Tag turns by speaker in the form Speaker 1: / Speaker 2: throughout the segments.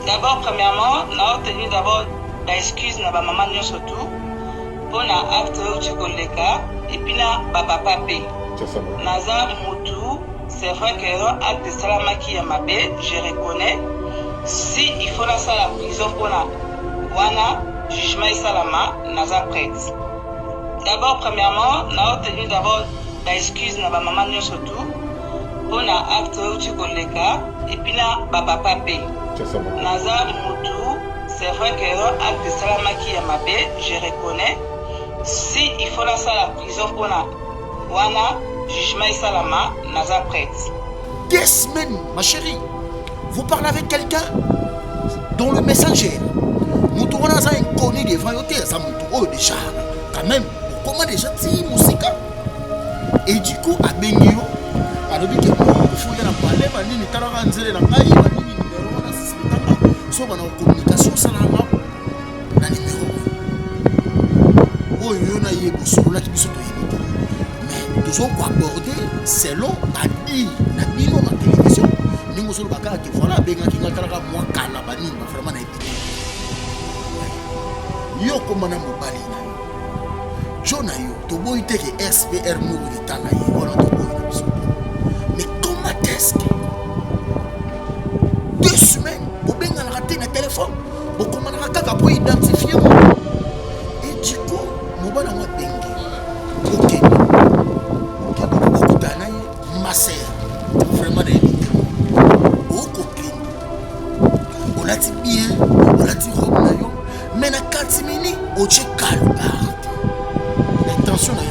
Speaker 1: D'abord, premièrement, nous avons tenu d'abord d'excuses à ma maman surtout pour l'acte où tu connais et puis na papa papé. Naza Moutou, c'est vrai que l'acte de Salama qui est ma belle, je reconnais. Si il faut la salle à prison pour la Wana, jugement et Salama, Naza prête. D'abord, premièrement, nous avons tenu d'abord d'excuses à ma maman surtout pour l'acte où tu connais et puis na papa papé. Naza Moutou, c'est vrai que l'acte de Salama qui est ma belle, je reconnais. Si il faut la salle à prison pour la Wana, jugement et Salama, Naza prête.
Speaker 2: 2 semaines, ma chérie. Vous parlez avec quelqu'un dans le messenger. Moutou on a un connu de vailloté, ça Moutou déjà. Quand même, comment déjà ti musique. Et du coup, à Benio, à l'objet que il faut y aller parler, mais ni tarara nzele la ngai, ni numéro na sisitanga. So bana communication ça na numéro. Oh yo na yebo so la kibiso to yebo. Mais toujours quoi aborder selon Adi, na bino na télévision. Ningo so baka ki voilà benga ki ngatala moi kala bani vraiment na épité. Yo komana mobali na yo. Jona yo to boy te ke SPR mo ritana yi wala to boy na biso. Mais comment est-ce que 2 semaines bo benga na raté na téléphone bo komana kaka pour identifier moi. Et du coup mobali na benga. OK. OK bo kutana yi ma sœur. Vraiment na épité. Au copine. On l'a dit bien, on l'a dit robe na yo. Mais na 4 minutes au check calme. Intention na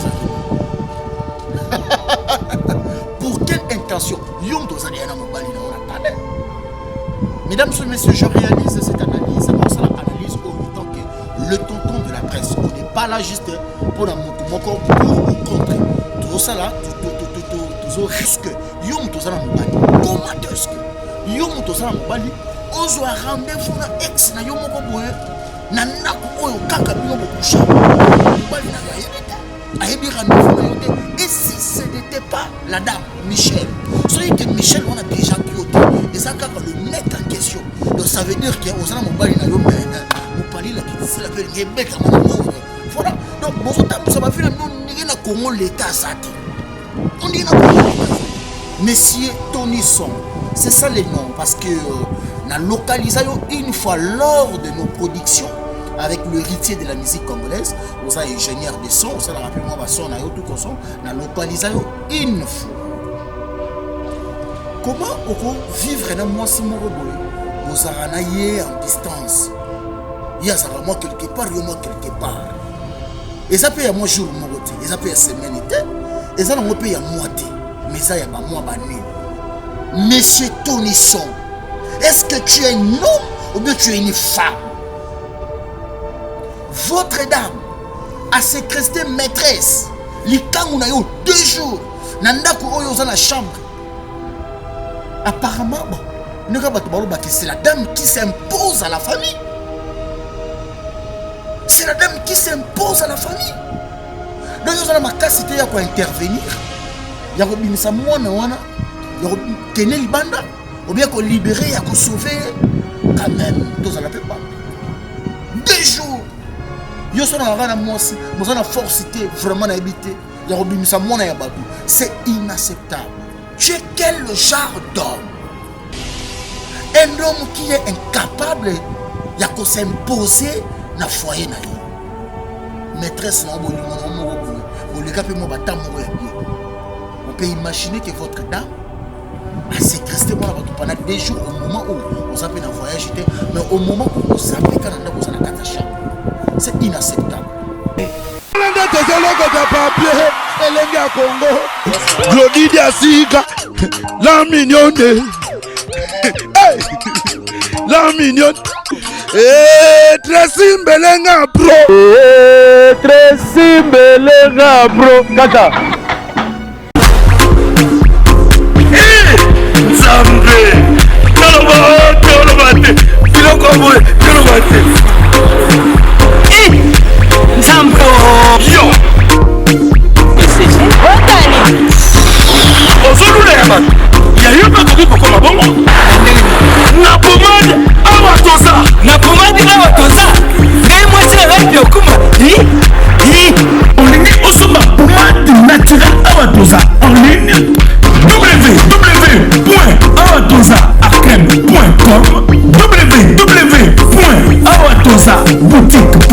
Speaker 2: pour quelle intention? Mesdames et messieurs, je réalise cette analyse. C'est ça l'analyse au temps que le tonton de la presse, on n'est pas là juste pour la moto, pour ou contre. Tout ça là, tout risque. Yom tout ça la mobali. Comment est-ce que yom tout ça la mobali? Ozo a rendez-vous na ex na yom moko boye. Na nako oyo kaka bino bokusha. Mobali na yebita. Ayebi rendez-vous na yote. Et si ce n'était pas la dame Michel, celui que Michel on a déjà piloté. Et ça quand le net en question. Donc ça veut dire que osana mobali na yom mobali la qui c'est la veille Québec à mon voilà. Donc bon ça va faire nous na Congo l'état ça. On dit na Monsieur Tonisson. C'est ça les noms parce que na localisé une fois lors de nos productions avec l'héritier de la musique congolaise, nous sommes ingénieurs de son, nous sommes rapidement son na tout comme ça, na localisé une fois. Comment on peut vivre dans moi si mon boy, nous aranayer en distance. Il y a ça moi quelque part, il y a moi quelque part. Et ça peut y a moi jour mon côté, et ça peut y a semaine et ça on peut y a moitié, mais ça y a pas moi bané. Monsieur Tonisson, est-ce que tu es un homme ou bien tu es une femme? Votre dame a séquestré maîtresse. L'ikangou eu 2 jours. Nandaku oyo dans la chambre. Apparemment, c'est la dame qui s'impose à la famille. C'est la dame qui s'impose à la famille. Donc, il y a ma capacité à intervenir. Il y a un moine, il y a un libanda. Ou bien qu'on libérer, il y a qu'on sauver. Quand même, tous à la paix. 2 jours. Yo so na ngana mosi, moza na forcité vraiment na habiter. Ya robimisa mona ya babu. C'est inacceptable. Tu es quel genre d'homme? Un homme qui est incapable ya ko s'imposer na foyer na ye. Maîtresse na boli mo bo le kapé mo batam mo ya bien. On peut imaginer que votre dame a séquestré moi pendant 2 jours au moment où vous avez un voyage, mais au moment où vous avez vous avez la chambre. C'est inacceptable.
Speaker 3: Glodidia Sika, la mignonne. La mignonne. Tracy Mbelenga bro. Tracy Mbelenga bro. Kaka. Zambe. Tolobate. Filokomwe. Tolobate. Zambo. Yo. Ozolule man. Ya yo pas de comme bongo. Na pomade, awa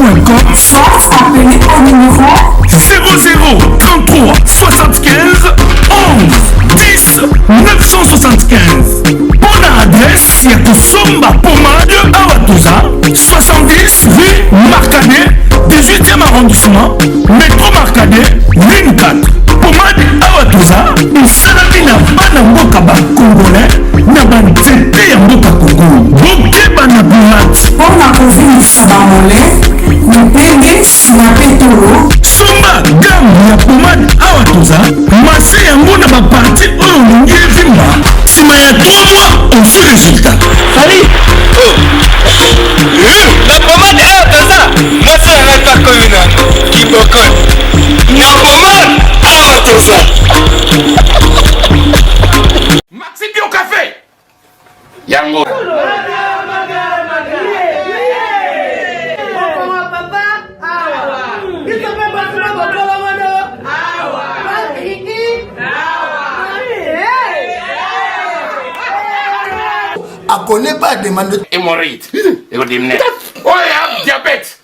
Speaker 4: Vodacom. Soit appelez au numéro
Speaker 3: 00 33 75 11 10 975. Bonne adresse, il y a Kosomba Pomade Awatuza, 70 rue Marcadet, 18e arrondissement, métro Marcadet, ligne 4. Pomade Awatuza, il s'agit na bana mboka ba congolais, na ba nzete ya mboka Congo. Bokeba na Bumat.
Speaker 4: Pour la province Bamolé, Mpenge, Sinapetolo.
Speaker 3: Sumba gamme ya pomade Awatuza, mase yango na ba parti oyo olingi evimba. Sima ya 3 mois, on fait résultat. Allez.
Speaker 5: La pommade Awatuza, moi c'est la pas commune qui bocone. La pommade Awatuza.
Speaker 3: Maxi Bio Café. Yango.
Speaker 2: A connaît pas demande
Speaker 3: Hémorroïde. Hémorroïde. Oh, diabète.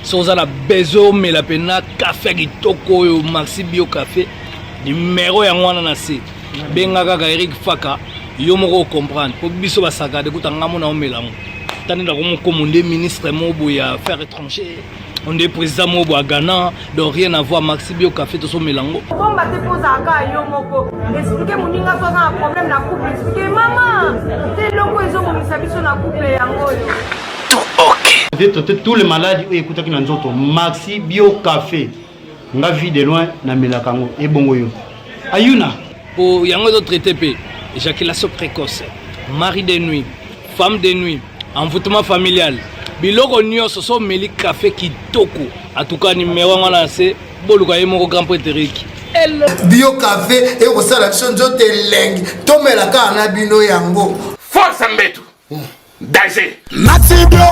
Speaker 6: Soza la bezo mais la pena café kitoko yo Maxi Bio Café numéro ya ngwana na se benga kaka Eric Faka yo moko comprendre po biso basaka de kutanga mona o melango tani na ko commander ministre mobo ya affaires étrangères on est président mobo à Ghana donc rien à voir Maxi Bio Café to so melango
Speaker 7: bomba te posa ka yo moko expliquer moninga so na problème na couple expliquer maman te loko ezo monisa biso na couple yango yo.
Speaker 8: Tous les malades écoutent qui n'ont pas Maxi Bio Café. Nga vie de loin na melakango et bongo yo. Ayuna.
Speaker 6: Pour yango d'autres TP, éjaculation précoce, mari de nuit, femme de nuit, envoûtement familial. Biloko nyonso so meli café kitoko. En tout cas numéro ngana c'est boluka yemo grand prétérique.
Speaker 2: Bio Café et au sala chonjo te leng. Tomelaka na bino yango.
Speaker 3: Force Mbetu. Danger.
Speaker 9: Maxi Bio,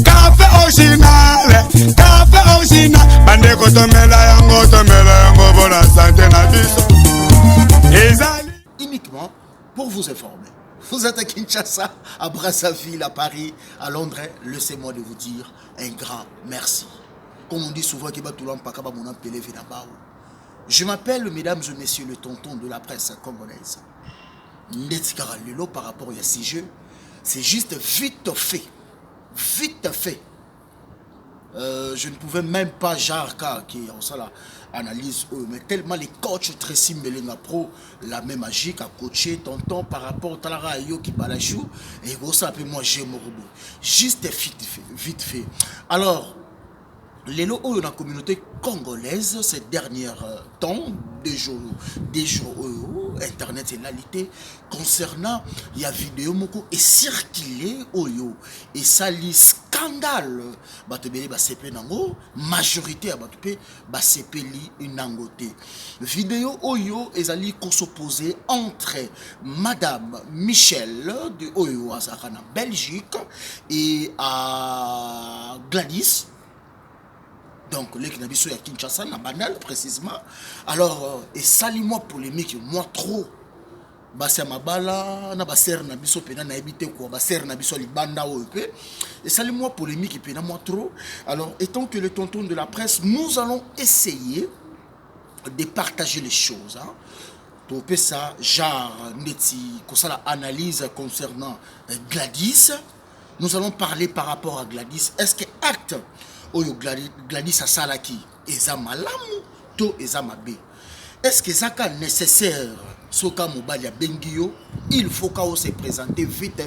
Speaker 9: café original, bande ko tomela yango pour la santé na biso.
Speaker 2: Uniquement pour vous informer. Vous êtes à Kinshasa, à Brazzaville, à Paris, à Londres. Laissez-moi de vous dire un grand merci. Comme on dit souvent, je m'appelle, mesdames et messieurs, le tonton de la presse congolaise. Netikara Lelo par rapport à ces jeux. C'est juste vite fait. Vite fait. Je ne pouvais même pas Jarka qui en ça la analyse mais tellement les coachs très Melenga Pro la même magique à coacher tonton par rapport au Talara Yo qui balajou et gros ça peu moi j'ai mon robot juste vite fait. Alors les lots dans la communauté congolaise ces derniers temps, des jours internet et réalité concernant il y a vidéo moko et circulé oyo et ça li scandale batebele ba CP nango majorité à batepé ba CP li nangote vidéo oyo ezali s'opposer entre madame Michel de oyo azaka na Belgique et à Gladys. Donc, les Kinabiso ya Kinshasa, na banal précisément. Alors, et sali-moi polémique, moi trop. Basia Mabala, na baser na biso pena na ebité quoi, baser na biso libanda OEP. Et sali-moi polémique et pena moi trop. Alors, étant que le tonton de la presse, nous allons essayer de partager les choses. Hein. Topé ça, genre, neti, comme ça la analyse concernant Gladys. Nous allons parler par rapport à Gladys. Est-ce que acte oyo Gladys asalaki eza malamu to eza mabe? Est-ce que ça est nécessaire soka mobali ya bengio il faut qu'on se présente vite.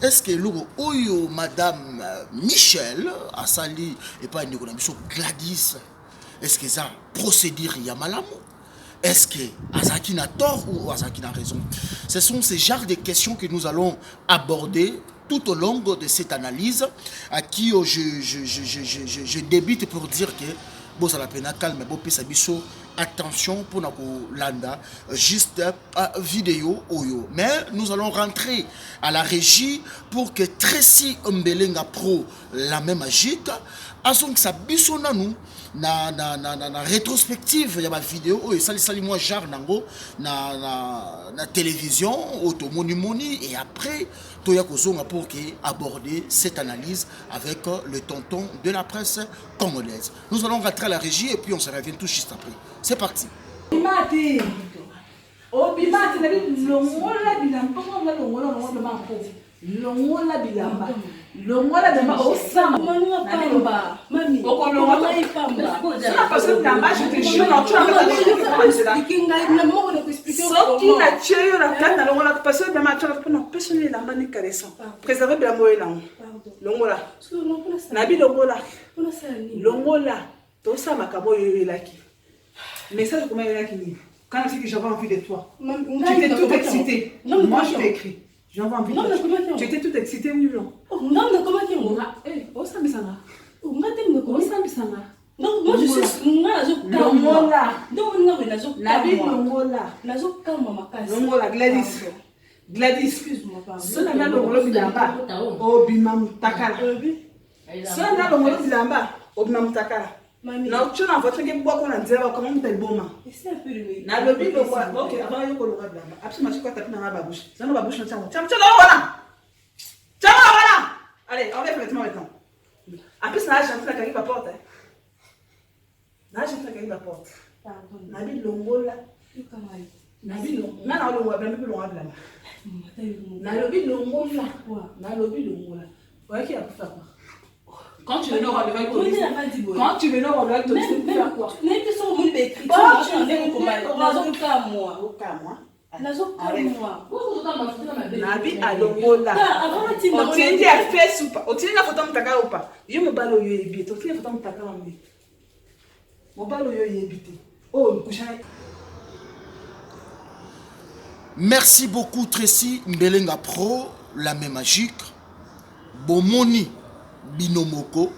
Speaker 2: Est-ce que logo oyo madame Michel asali et pas ndeko na biso Gladys est-ce que ça procédure ya malamu? Est-ce que azaki na tort ou azaki na raison? Ce sont ces genres de questions que nous allons aborder tout au long de cette analyse à qui je débute pour dire que bon ça la peine calme bon pesa biso attention pour landa juste vidéo oyo. Mais nous allons rentrer à la régie pour que Tracy Mbelenga Pro, la même magique, a son sa bisona nous na rétrospective ya ba vidéo oyo sali moi genre nango na télévision auto moni et après toya kozonga pour aborder cette analyse avec le tonton de la presse congolaise. Nous allons rentrer à la régie et puis on se revient tout juste après. C'est parti.
Speaker 10: Longola bilamba longola dama osama pamba mami okolongola ipamba ça parce que bilamba je te jure na tu as kinga na mo de expliquer so qui na cheyo na kana longola parce que dama tu as na personne bilamba ni caressant préserver bilamba elango longola na bi longola to sama kabo yelaki message comment yelaki ni quand c'est que j'avais envie de toi tu étais tout excité moi je t'ai écrit. J'avais envie de... Tu étais toute excitée, oui, non? Non, mais comment tu m'as... Eh, oh, ça me s'en non, moi je suis... Gladys, excuse-moi, pardon. Ça n'a pas bilamba. Oh, bimam takala. Ça n'a pas bilamba. Oh, bimam takala. Non, tu n'as pas fait que boire qu'on a dit comment tu es bon. C'est un peu le na le bible quoi. OK, avant yo ko loga blamba. Absolument quoi taper dans ma bouche. Ça ma bouche tiens. Tiens là voilà. Allez, enlève le vêtement maintenant. En plus là, j'ai entré la porte. Là, j'ai entré la porte. Pardon. Na bi longola. Na bi longola. Na longola, blamba bi longola blamba. Na le bi longola quoi. Na le bi longola. Ouais qui a fait quoi? Quand tu veux voir le bail quand tu veux voir le bail tu faire quoi? Mais que sont mon écrit moi nabi alongola on tient dit à faire soupa on tient la photo mutaka ou pas yo me balo yo ebité on tient la photo mutaka mambi mo balo yo ebité oh coucha.
Speaker 2: Merci beaucoup Tracy Mbelenga Pro, la même magique. Bomoni binomoko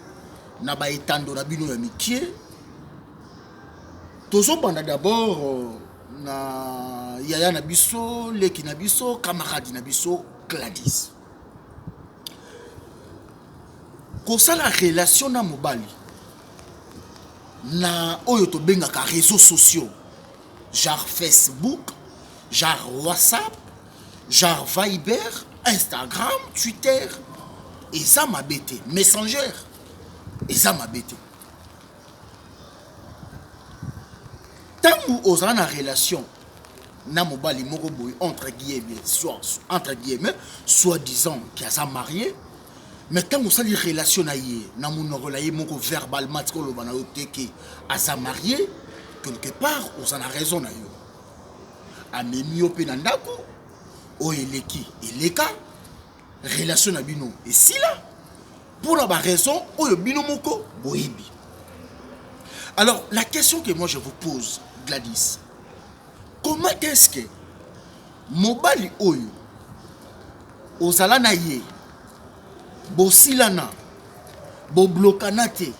Speaker 2: na ba etando na bino ya mikie. Tozo banda d'abord na yaya na biso, leki na biso, camarade na biso, Gladys. Kosa la relation na mobali na oyo to benga ka réseaux sociaux, genre Facebook, genre WhatsApp, genre Viber, Instagram, Twitter, et ça m'a bêté, Messenger, et ça m'a bêté. Tant que vous avez une relation, na mobali moko boy entre guillemets, soit disant qu'il y a marié, mais quand vous avez une relation na mon relaye moko verbalement que le bana oteke à sa marié, quelque part vous en a raison na yo. Amemi yo pe na ndako, o eleki, eleka, relation na bino et si là pour la raison o yo bino moko boyebi. Alors la question que moi je vous pose, Gladys, comment est-ce que mobali oyo ozala na ye bo silana bo blokana te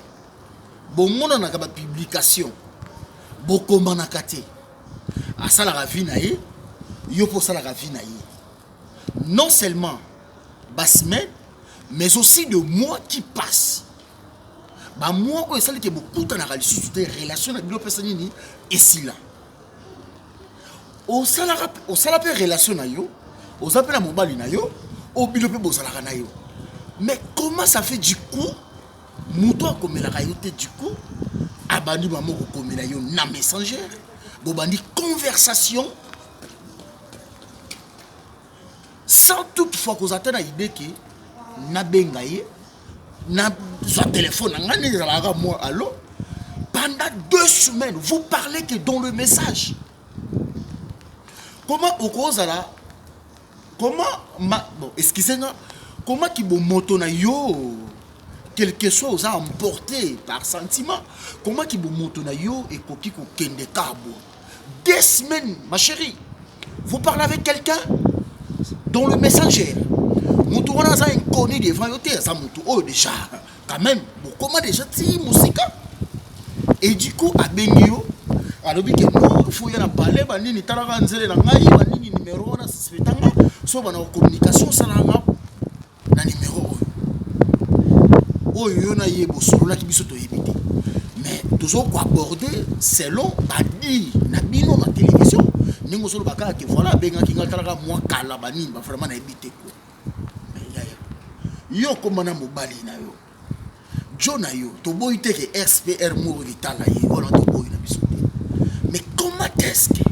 Speaker 2: bo mona na ba publication bo komana kate asala la vie na ye yo pour ça la vie na ye non seulement semaine, mais aussi de mois qui passent. Bah moi, on sait que beaucoup de relations avec les personnes et si là. On s'appelle relation na yo, on s'appelle mobile na yo, on bilope bozala na yo. Mais comment ça fait du coup, mouto comme la rayote du coup, abandi maman comme la yo na messenger, bobandi conversation. Sans toutefois que vous attendez l'idée que na bengaye na soit téléphone moi allô pendant 2 semaines vous parlez que dans le message. Comment au cause là comment bon excusez-moi comment qui bon moto na yo quelque chose à emporter par sentiment comment qui bon moto na yo et koki ko kende kabo 2 semaines ma chérie vous parlez avec quelqu'un dans le messenger, nous avons un connu devant nous, ça oh déjà, quand même, comment déjà, musique. Et du coup, à Benio, alobi ke no faut ya na parler banini talaka nzele na ngai banini numéro na suspectanga so bana communication salanga na numéro oyo na yebo solola ki biso to yebite mais toujours quoi aborder selon badi na bino na télévision ningo solo baka ke voilà benga ki ngalaka moi kala banini ba vraiment na yebite ko yo komana mobali na yo John yo to boy te ke SPR mo vitala yi wala to boy na biso mais comment est-ce que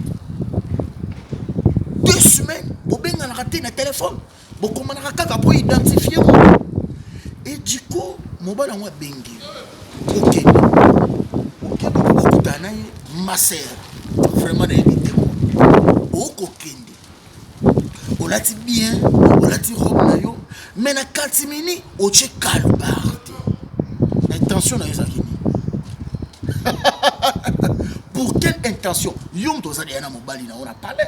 Speaker 2: 2 semaines bobenga na raté na téléphone bokomana kaka pour identifier moi et du coup mobali ngwa bengi OK okutana ma sœur vraiment na éviter okokende olati bien olati robe na yo mais na 4 minutes oche calbarte intention na ezaki pour quelle intention yom tozali na mobali na on a parlé.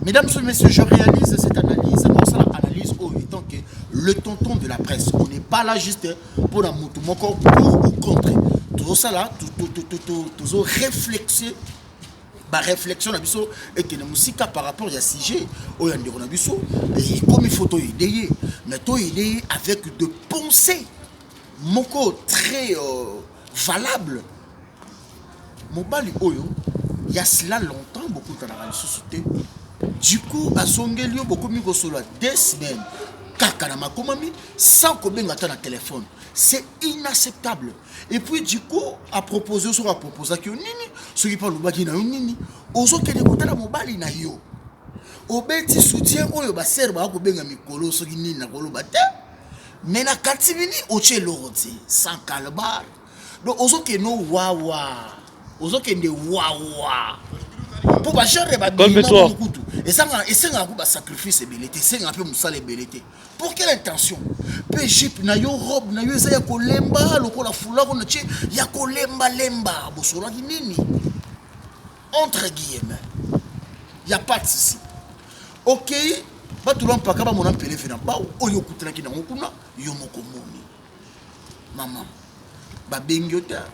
Speaker 2: Mesdames et messieurs, je réalise cette analyse. Bon, ça l'analyse au étant que le tonton de la presse, on n'est pas là juste pour la moto, mais encore pour ou contre. Tout ça là, tout réflexion, réflexion na biso et que la musique par rapport à sujet, au yandi on a biso et comme il faut aider, mais toi aider avec de pensées, moko très valable. Mobali oyo, il y a cela longtemps beaucoup de la société. Du coup, à Songelio, beaucoup mieux que cela, 2 semaines, kakanama komami, sans qu'on ait un téléphone. C'est inacceptable. Et puis, du coup, à proposer, on va proposer que nini, ceux qui parlent de nini, aux autres qui écoutent la mobile na yo. Au bêtis soutien, on va servir à couper un micro, ceux qui nini na kolo bate. Mais na 4 minutes, au tché l'ordi, sans calbar. Donc, aux autres qui no wawa, aux autres qui ne wawa. Pour pas gérer ma
Speaker 6: calme-toi.
Speaker 2: Et ça un sacrifice et belleté, c'est un peu moussale et belleté. Pour quelle intention? Péjip na yo robe na yo ça ya kolemba lokola fula ko na che ya kolemba lemba bosola nini. Entre guillemets. Il y a pas de souci. OK, ba tout l'on pas ka ba mon appelé fina ba o yo kutela ki na ngokuna yo moko moni. Maman. Ba bengota.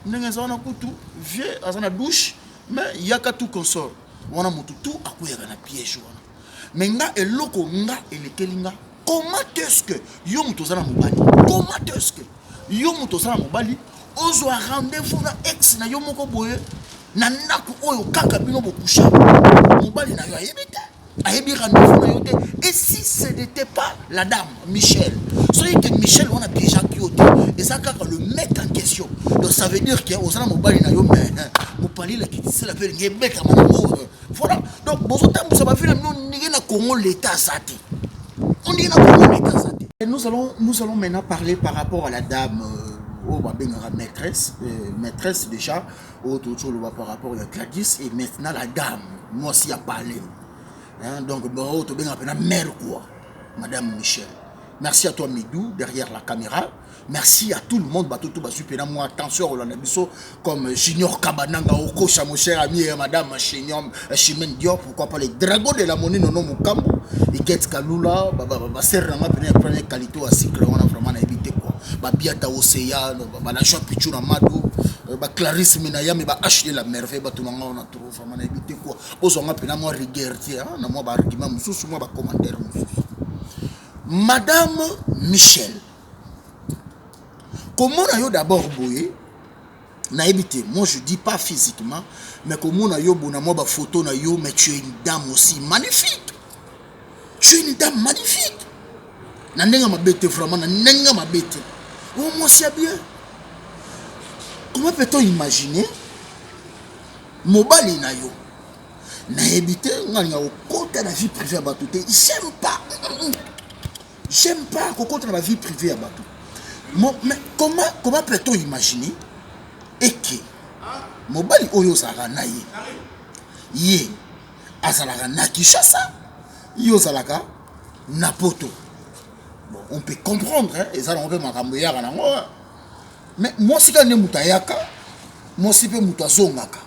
Speaker 2: Ndenge za na kutu vieux azana douche. Mais il y a qu'à tout consort. On a tout à quoi il y a un piège. Mais nga et loko nga et les kelinga. Comment est-ce que yom tozana mobali? Comment est-ce que yom tozana mobali? Ozo a rendez-vous na ex na yomoko boye. Na naku oyo kaka bino bokusha. Mobali na yo ayebite. Ayebi rendez-vous na yote. Et si ce n'était pas la dame Michel, soyez que Michel on a déjà kyoté. Et ça kaka le mettre en question. Donc ça veut dire que ozana mobali na yo mais mobali la qui c'est la peine ngebeka manamo. Voilà. Donc bonjour ça va faire nous ni na Congo l'état sati. On dit na Congo l'état sati. Et nous allons maintenant parler par rapport à la dame maîtresse déjà autre chose par rapport à Gladys et maintenant la dame moi aussi à parler. Hein, donc, bon, tu bien appelé mère quoi, Madame Michel. Merci à toi, Midou, derrière la caméra. Merci à tout le monde. Bah, tout super. Moi, attention, on a comme Junior Kabananga, Okocha, mon cher ami, et Madame Chimène Diop, pourquoi pas les dragons de la monnaie, non, mon cambo. Et Get Kalula, serrement, première qualité à cycle, on a vraiment évité quoi. Bah, Biata Océan, la Jean Pichou Amadou, Clarisse Minayam, et acheter la merveille, bah, tout le monde, on a trouvé vraiment évité quoi. Aux on a peine à moi regarder, hein, moi, bah, argument, moi, bah, commentaire, Madame Michel, comment on a d'abord boyé, n'a évité, moi je dis pas physiquement, mais comment on a eu bonnement photo na yo, mais tu es une dame aussi magnifique. Tu es une dame magnifique. Nanenga ma bête vraiment, nanenga ma bête. Oh moi c'est bien. Comment peut-on imaginer mobali na yo, n'a évité, on a au côté de la vie privée à Batouté, j'aime pas. J'aime pas qu'on compte la vie privée à Batou. Mais comment peut-on imaginer et que mobali oyo sarana ye azalaka na Kinshasa yo zalaka na Poto. Bon, on peut comprendre hein, et ça on peut makambo ya kana mais moi si quand mutayaka moi si peut mutazongaka.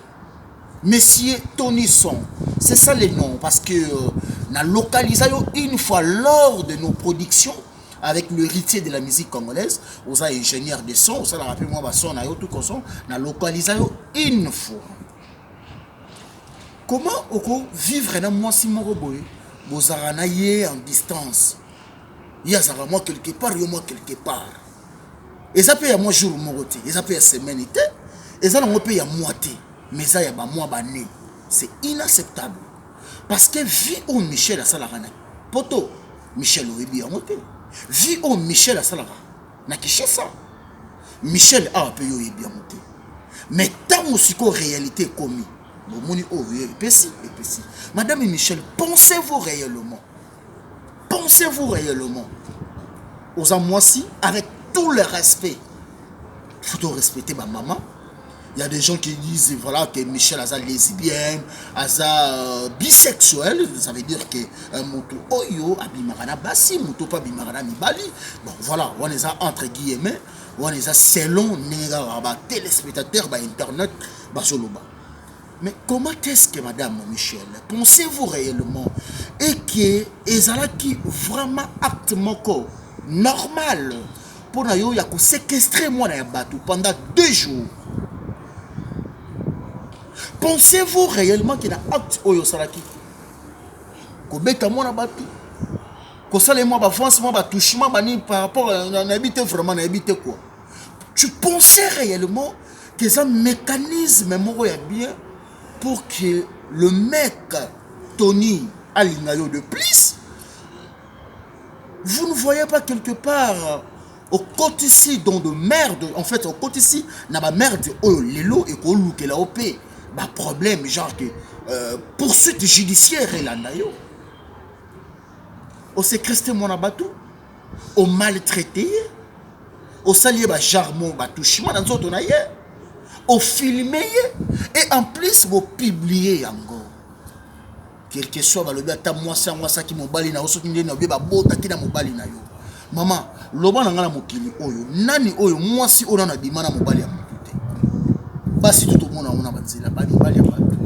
Speaker 2: Monsieur Tony Son, c'est ça le nom, parce que na localisé une fois lors de nos productions avec l'héritier de la musique congolaise, aux ingénieurs de son, ça la rappelle moi son na yo tout comme son, na localisé une fois. comment vivre dans moi si mon robot vous aranaillez en distance? Il y a moi quelque part, il y a moi quelque part. Et ça peut y avoir moi jour mon côté, et ça peut y avoir semaine, et ça peut y avoir moitié, mais ça y a moi bané. C'est inacceptable. Parce que vie où Michel a salarana, poto, Michel aurait bien monté. Vie où Michel a salara, n'a qu'à ça. Michel a payé bien monté. Mais tant aussi qu'en réalité commis, Madame Michel, pensez-vous réellement? Pensez-vous réellement? Aux amois-ci, avec tout le respect, il faut respecter ma maman. Il y a des gens qui disent voilà, que Michel a lesbienne, a bisexuel. Ça veut dire que Moutou Oyo a bimarana bassi, Moutou pas bimarana mibali. Bon, voilà, on les a entre guillemets, on les a selon les téléspectateurs, internet, basoloba. Mais comment est-ce que Madame Michel, pensez-vous réellement et que ezalaki vraiment actement normal pour nayo ya ko séquestrer moi na bateau pendant 2 jours? Pensez-vous réellement qu'il y a un acte oyo salaki ko beta moi na bateau ko sale moi ba France moi ba touche moi bani par rapport à habiter vraiment na habiter quoi? Tu pensais réellement que ça mécanisme moi ya bien pour que le mec Tony Alingayo de plus, vous ne voyez pas quelque part au côté ici dans de merde, en fait au côté ici na ba merde oh lelo et ko louke la op ba problème genre que poursuite judiciaire là nayo au séquestré mon abatou au maltraité au salier ba jarmon ba touchement dans autres naye au filmer et en plus vous publier encore quel que soit le bata moi ça qui mobali na oso qui na ba bota qui na mobali na yo maman loba na ngala mokili oyo nani oyo moi si ona na bimana mobali ya mutute basi tout le monde ona banzela ba mobali ya batu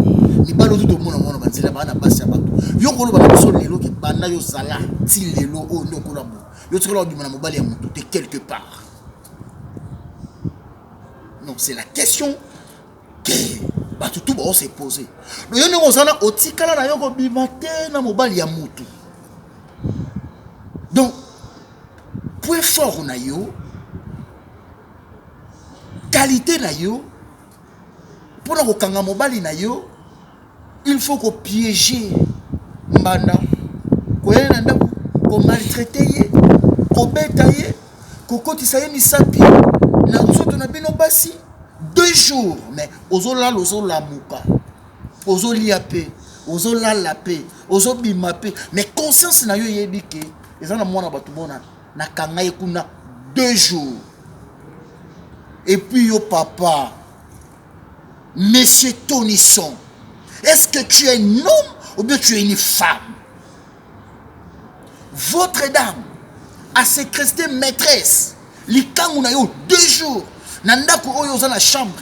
Speaker 2: ni balo tout le monde ona banzela ba na basi ya batu yo kolo ba so lelo ke bana yo zala ti lelo o ndo kola bo yo tikola bimana mobali ya mutute quelque part. Donc c'est la question que tout va se poser. Le yon on zana otikala na yoko bimate na mobali ya mutu. Donc point fort na yo, qualité na yo, pour na kokanga mobali na yo, il faut ko piéger mbanda, ko yena ndako, ko maltraiter ye, ko beta ye, ko kotisa ye misapi. Na nzoto na bino basi 2 jours mais ozola la muka ozoli apé ozola la paix ozobi mapé mais conscience na yo yebike ezana mwana batu bona na kanga ekuna 2 jours et puis yo papa monsieur Tonisson, est-ce que tu es un homme ou bien tu es une femme? Votre dame a séquestré maîtresse Likangu na yo 2 jours. Nandako oyo za la chambre.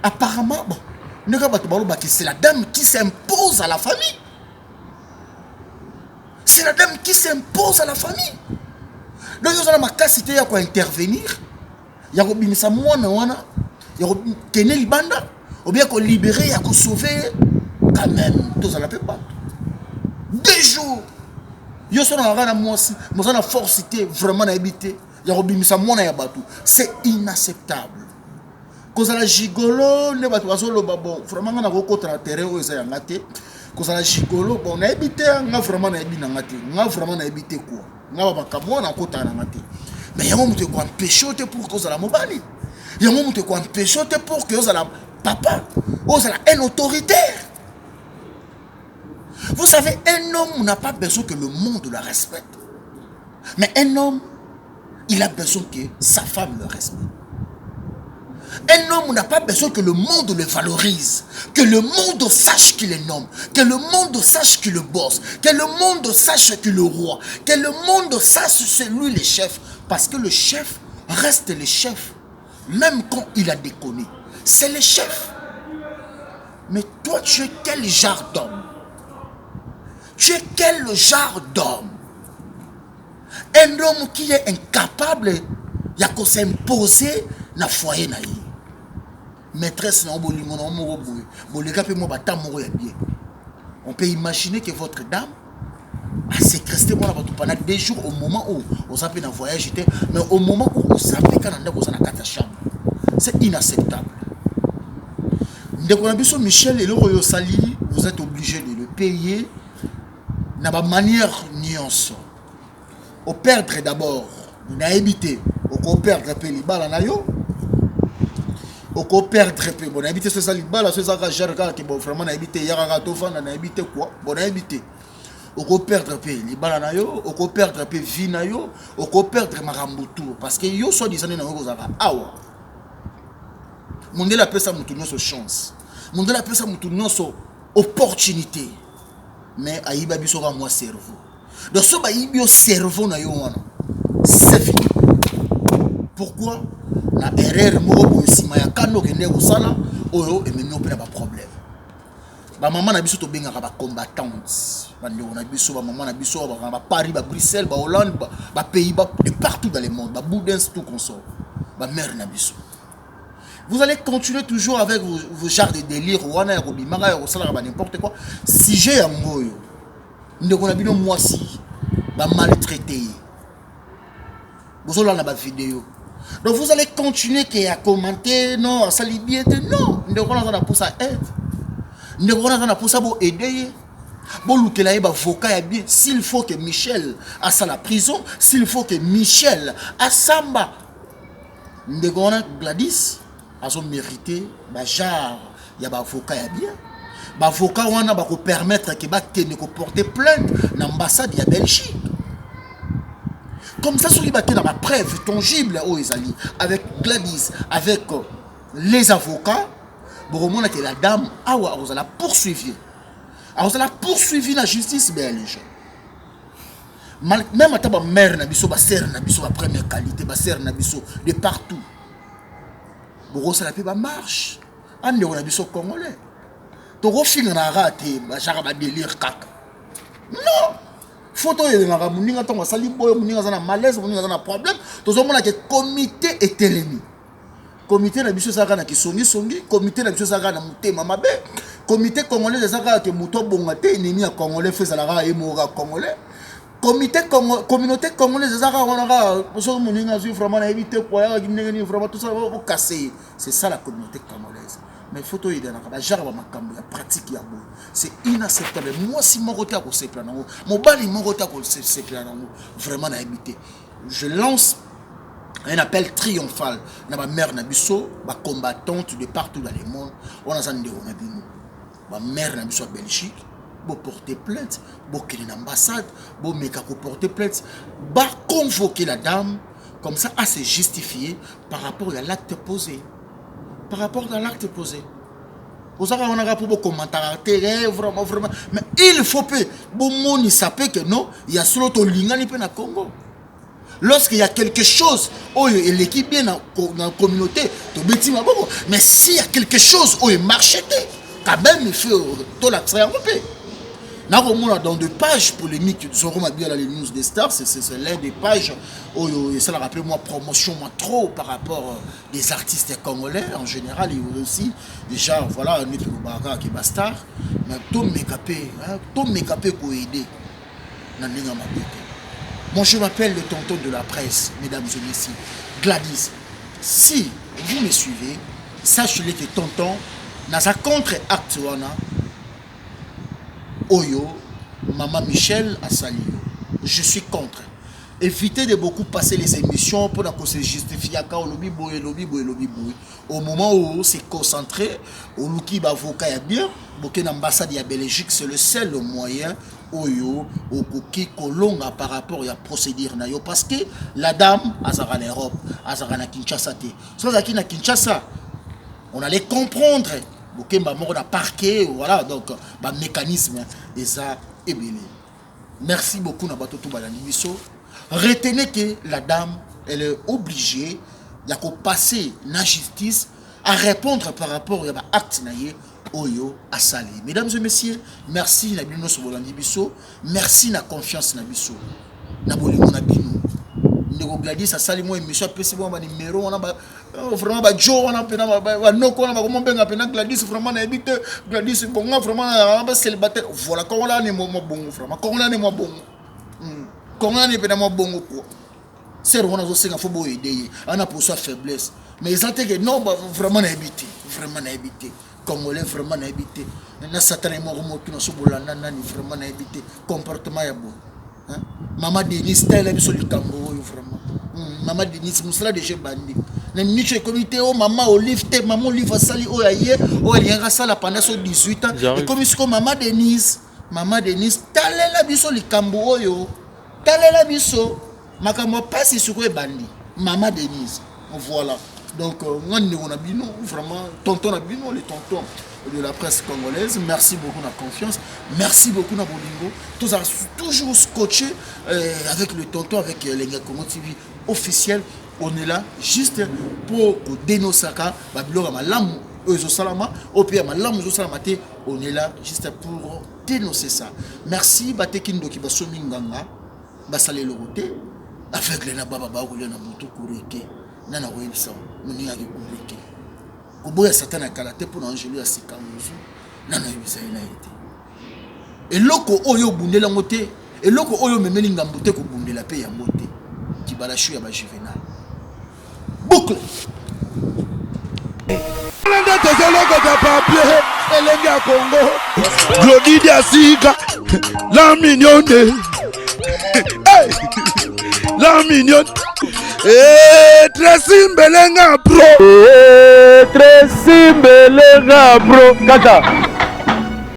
Speaker 2: Apparemment, bon, c'est la dame qui s'impose à la famille. C'est la dame qui s'impose à la famille. Donc yo za la capacité ya ko intervenir. Ya ko bimisa mwana wana, ya ko tenir libanda, ou bien ko libérer ya ko sauver quand même tous à la pas. 2 jours. Yo so na ngana mwasi, mo na forcité vraiment na habiter. Ya robimisa mwana ya batu. C'est inacceptable. Cause la gigolo ne batu bazolo bon vraiment ngana ko contre terrain o eza yanga te. Cause la gigolo bon na habiter nga vraiment na habiter nga te. Nga vraiment na habiter quoi. Nga ba kamwa na kota na ngate. Mais yango mutu ko empêcher te pour cause la mobali. Yango mutu ko empêcher te pour que ozala papa, ozala un autoritaire. Vous savez, un homme n'a pas besoin que le monde le respecte. Mais un homme, il a besoin que sa femme le respecte. Un homme n'a pas besoin que le monde le valorise. Que le monde sache qu'il est homme. Que le monde sache qu'il est boss. Que le monde sache qu'il est roi. Que le monde sache que c'est lui le chef. Parce que le chef reste le chef. Même quand il a déconné. C'est le chef. Mais toi, tu es quel genre d'homme? Tu es quel genre d'homme? Un homme qui est incapable de s'imposer dans le foyer. maîtresse na bolingo na moko boye boleka pe mo bata moko ya bien. On peut imaginer que votre dame a séquestré moi pendant 2 jours au moment où vous avez un voyage, mais au moment où vous savez qu'on a dans la chambre. C'est inacceptable. Michel et le Sali, vous êtes obligé de le payer de manière nuance. Au perdre d'abord, vous avez évité. Au perdre les balles en ayo. Au perdre bon habité ce sali balle ce ça gère qui bon vraiment na habité yara to fan na habité quoi bon habité au perdre les balles na yo au perdre vie na yo au perdre marambutu parce que yo soit disant na yo zaka awa mondela pesa mutu nyonso chance mondela pesa mutu nyonso opportunité mais ayiba biso ka moi cerveau donc so ba yibio cerveau na yo wana c'est fini. Pourquoi na erreur moko sima ya kano kende kosala oyo ememi opena ba problème. Ba maman na biso to benga ba combattants. Ba ndeko na biso ba maman na biso ba Paris, ba Bruxelles, ba Hollande, ba Pays-Bas, de partout dans le monde, ba Boudens tout consort. Ba mère na biso. Vous allez continuer toujours avec vos genres de délire wana ya robimanga ya kosala ba n'importe quoi. Si j'ai un moyo ndeko na bino moi si ba maltraité. Vous allez dans la vidéo. Donc vous allez continuer à commenter, non, ça libère, non, nous devons pour ça aide. Nous devons pour ça aider. Bon, le qu'il avocat bien. S'il faut que Michel a ça la prison, s'il faut que Michel a Samba, nous devons Gladys a son mérité, genre, il y a avocat bien. L'avocat va permettre que porter plainte dans l'ambassade de Belgique. Comme ça, sur les bâtiments, dans ma preuve tangible, avec Gladys, avec les avocats, vous que la dame, vous allez poursuivre. Vous allez poursuivre la justice belge. Même à ta mère, ma sœur, ma première qualité, ma sœur, de partout. Vous allez faire marche. On a dit congolais. Tu vas raté, tu délire caca. Non! Photo de la moninga tonga sali boyo moninga za na malaise moninga za na problème tozo mona que comité est ennemi comité na biso saka na kisongi songi comité na biso saka na mutema mabe comité congolais saka que muto bonga te ennemi ya congolais fait la et mora congolais comité communauté congolaise saka wana so moninga zu vraiment na éviter quoi ya ngeni vraiment tout ça va casser. C'est ça la communauté congolaise. Mais photo est dans la jarre ma pratique ya bon. C'est inacceptable. Moi si mon côté à se plaindre, mon bali mon côté à se plaindre, vraiment na éviter. Je lance un appel triomphal na ma mère na biso, ba combattante de partout dans le monde. On a zande on a bino. Ma mère na biso à Belgique, bo porter plainte, bo qu'il une ambassade, bo meka ko porter plainte, ba convoquer la dame comme ça à se justifier par rapport à l'acte posé. Par rapport à l'acte posé. Vous avez un rapport pour commenter, vraiment. Mais il faut que bon monde sache que non, il y a solo to lingani pe na Congo. Lorsqu'il y a quelque chose, et l'équipe bien dans la communauté, to beti maboko. Mais s'il y a quelque chose, marché, quand même il faut tout l'accès un peu. Dans des pages polémiques, les news des stars, c'est l'un des pages où ça rappelle moi promotion moi trop par rapport des artistes congolais en général et aussi déjà voilà un autre Baraga qui est star, mais tout mes capé pour aider. Moi je m'appelle le tonton de la presse, mesdames et messieurs, Gladys. Si vous me suivez, sachez que tonton dans sa contre-acte Oyo, maman Michel a sali. Je suis contre. Évitez de beaucoup passer les émissions pour se justifier au lobby. Au moment où on s'est concentré, au lobby avocat est bien, parce l'ambassade de Belgique, c'est le seul moyen Oyo, au cookie kolonga par rapport à la procédure. Parce que la dame, Azara en Europe, Azara na Kinshasa. Soit na Kinshasa, on allait comprendre. Parquet, voilà, donc, mécanisme, et ça est bien. Merci beaucoup, Nabatoto Balanibiso. Retenez que la dame, elle est obligée de passer la justice à répondre par rapport à l'acte Oyo à Sali. Mesdames et messieurs, merci Nabino Sobolanibiso. Merci na confiance Nabiso. Nabolimo Nabino. ndeko Gladys asali moi émission apesi moi ba numéro wana ba vraiment ba jo wana pena ba noko wana ba comment benga pena Gladys vraiment na ebite Gladys bonga vraiment na ba célibataire voilà quand on a ne mo bongo vraiment quand on a ne mo bongo quand on a ne pena mo bongo quoi c'est on a zo senga fo bo aider ana pour sa faiblesse mais ils ont que non vraiment na ebite Congolais vraiment na ebite na satan mo moto na sobolanda nani vraiment na ebite comportement ya bon. Maman Denise, tel est sur le tambour, vraiment. Maman Denise, nous sommes déjà bandits. Nous sommes au comité, oh maman Olive, maman Olive a sali, oh aïe, oh elle y a ça la pendant 18 ans. Et comme c'est comme maman Denise, tel est la biso le tambour, yo. Tel est la biso. Ma caméra passe sur quoi bandit. Maman Denise, voilà. Donc, on a bien, vraiment, tonton a bien, les tontons de la presse congolaise. Merci beaucoup de la confiance. Merci beaucoup de Bolingo. Tous ont toujours scotché avec le tonton, avec les Congo TV officiel. On est là juste pour dénoncer ça. On est là juste pour dénoncer ça. Merci Batekindo qui va sommer Nganga. Basale le roté. Avec les Nababa, on a beaucoup de nana webisa muni yaki kubeke kuboya satana kalate pour angelu ya sikamuzu nana webisa ina ete eloko oyo bundela ngote eloko oyo memeli ngambo te ko bundela pe ya ngote kibalashu ya ba juvenal boucle
Speaker 9: Lende tezoloko ta papier elenge ya Congo Glody Diasika la mignonne hey la mignonne Tracy Mbelenga bro Tracy Mbelenga bro kaka